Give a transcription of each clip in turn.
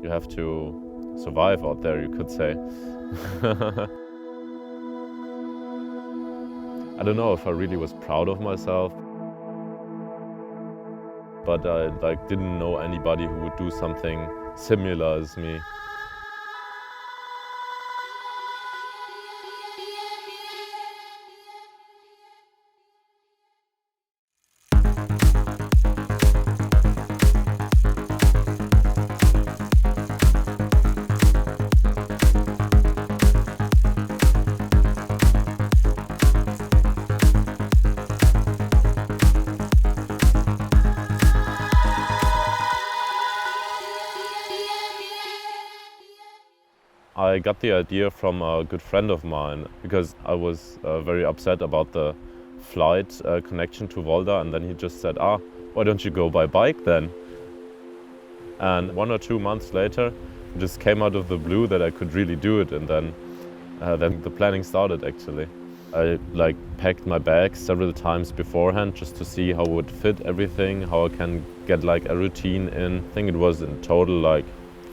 You have to survive out there, you could say. I don't know if I really was proud of myself, but I didn't know anybody who would do something similar as me. I got the idea from a good friend of mine because I was very upset about the flight connection to Volda, and then he just said, why don't you go by bike then? And 1 or 2 months later, it just came out of the blue that I could really do it, and then the planning started actually. I packed my bags several times beforehand just to see how it would fit everything, how I can get a routine in. I think it was in total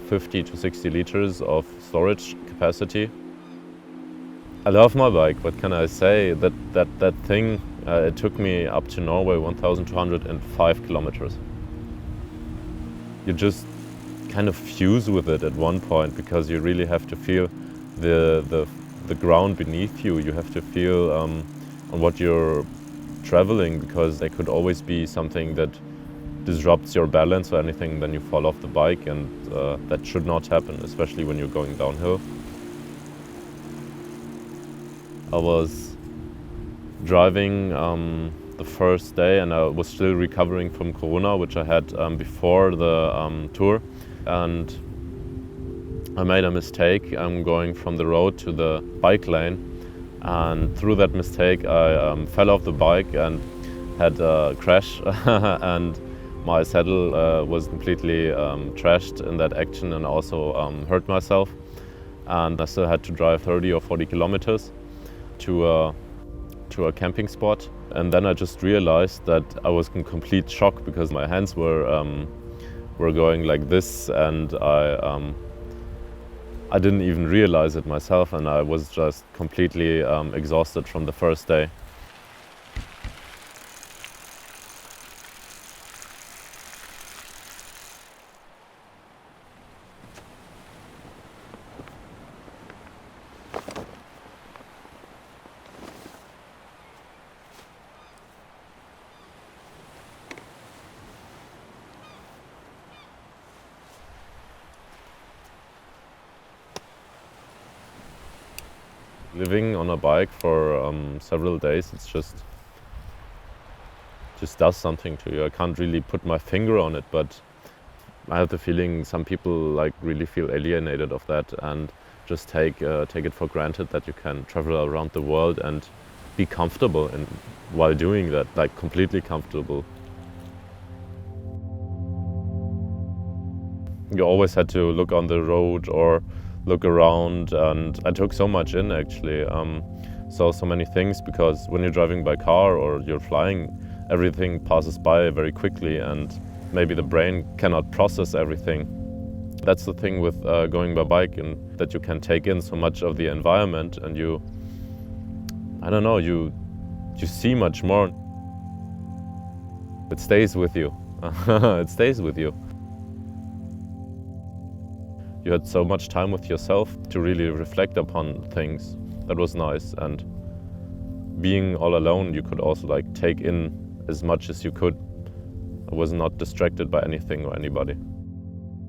50 to 60 liters of storage capacity. I love my bike, what can I say? That thing, it took me up to Norway 1,205 kilometers. You just kind of fuse with it at one point because you really have to feel the ground beneath you. You have to feel on what you're traveling, because there could always be something that disrupts your balance or anything, then you fall off the bike, and that should not happen, especially when you're going downhill. I was driving the first day, and I was still recovering from Corona, which I had before the tour, and I made a mistake. I'm going from the road to the bike lane, and through that mistake I fell off the bike and had a crash and my saddle was completely trashed in that action, and also hurt myself. And I still had to drive 30 or 40 kilometers to a camping spot. And then I just realized that I was in complete shock because my hands were going like this, and I didn't even realize it myself, and I was just completely exhausted from the first day. Living on a bike for several days, it's just does something to you. I can't really put my finger on it, but I have the feeling some people really feel alienated of that and just take it for granted that you can travel around the world and be comfortable while doing that, completely comfortable. You always had to look on the road or look around, and I took so much in actually. Saw so many things, because when you're driving by car or you're flying, everything passes by very quickly, and maybe the brain cannot process everything. That's the thing with going by bike, and that you can take in so much of the environment, and you see much more. It stays with you. It stays with you. You had so much time with yourself to really reflect upon things. That was nice. And being all alone, you could also take in as much as you could. I was not distracted by anything or anybody.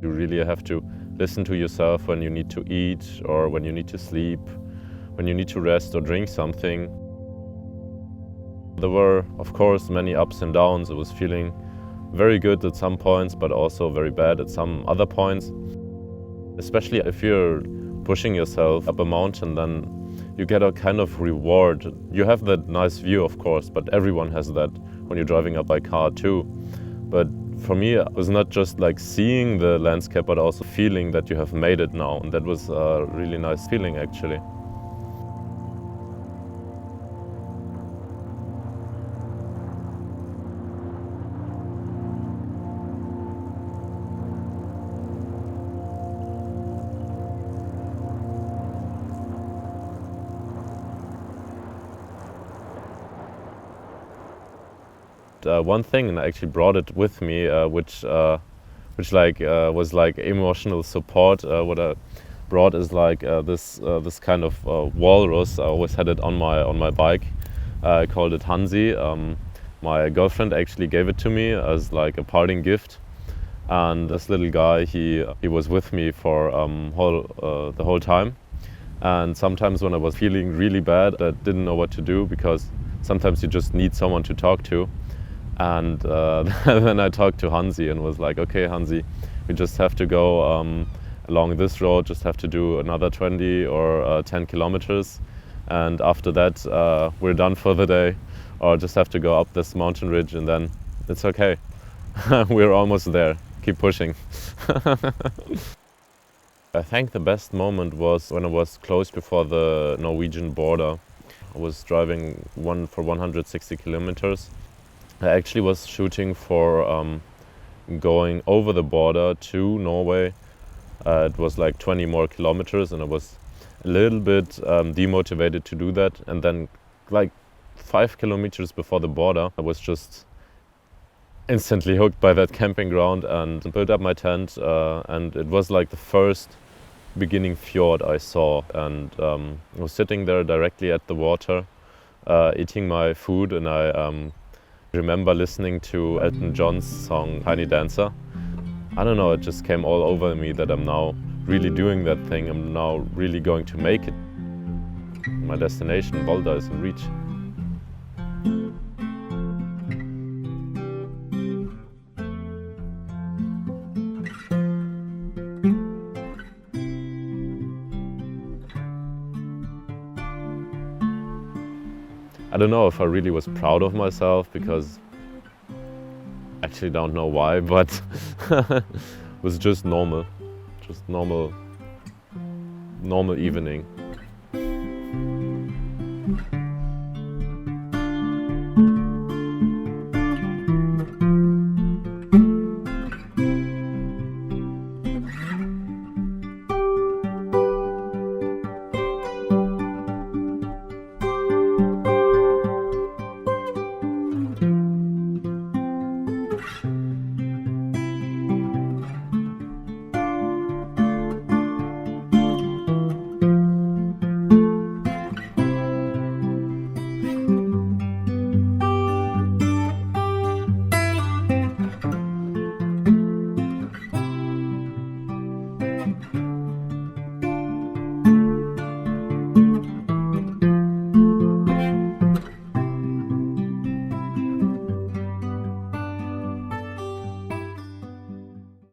You really have to listen to yourself when you need to eat, or when you need to sleep, when you need to rest or drink something. There were, of course, many ups and downs. I was feeling very good at some points, but also very bad at some other points. Especially if you're pushing yourself up a mountain, then you get a kind of reward. You have that nice view, of course, but everyone has that when you're driving up by car too. But for me, it was not just seeing the landscape, but also feeling that you have made it now. And that was a really nice feeling, actually. one thing, and I actually brought it with me, which was like emotional support. What I brought is like this kind of walrus. I always had it on my bike. I called it Hansi. My girlfriend actually gave it to me as like a parting gift. And this little guy, he was with me for the whole time. And sometimes when I was feeling really bad, I didn't know what to do, because sometimes you just need someone to talk to. And then I talked to Hansi and was like, okay, Hansi, we just have to go along this road, just have to do another 20 or 10 kilometers. And after that, we're done for the day, or just have to go up this mountain ridge, and then it's okay. We're almost there. Keep pushing. I think the best moment was when I was close before the Norwegian border. I was driving for 160 kilometers. I actually was shooting for going over the border to Norway. It was like 20 more kilometers, and I was a little bit demotivated to do that. And then like 5 kilometers before the border, I was just instantly hooked by that camping ground and built up my tent. And it was like the first beginning fjord I saw. And I was sitting there directly at the water, eating my food, and I remember listening to Elton John's song Tiny Dancer. I don't know, it just came all over me that I'm now really doing that thing. I'm now really going to make it. My destination, Volda, is in reach. I don't know if I really was proud of myself, because I actually don't know why, but it was just normal evening.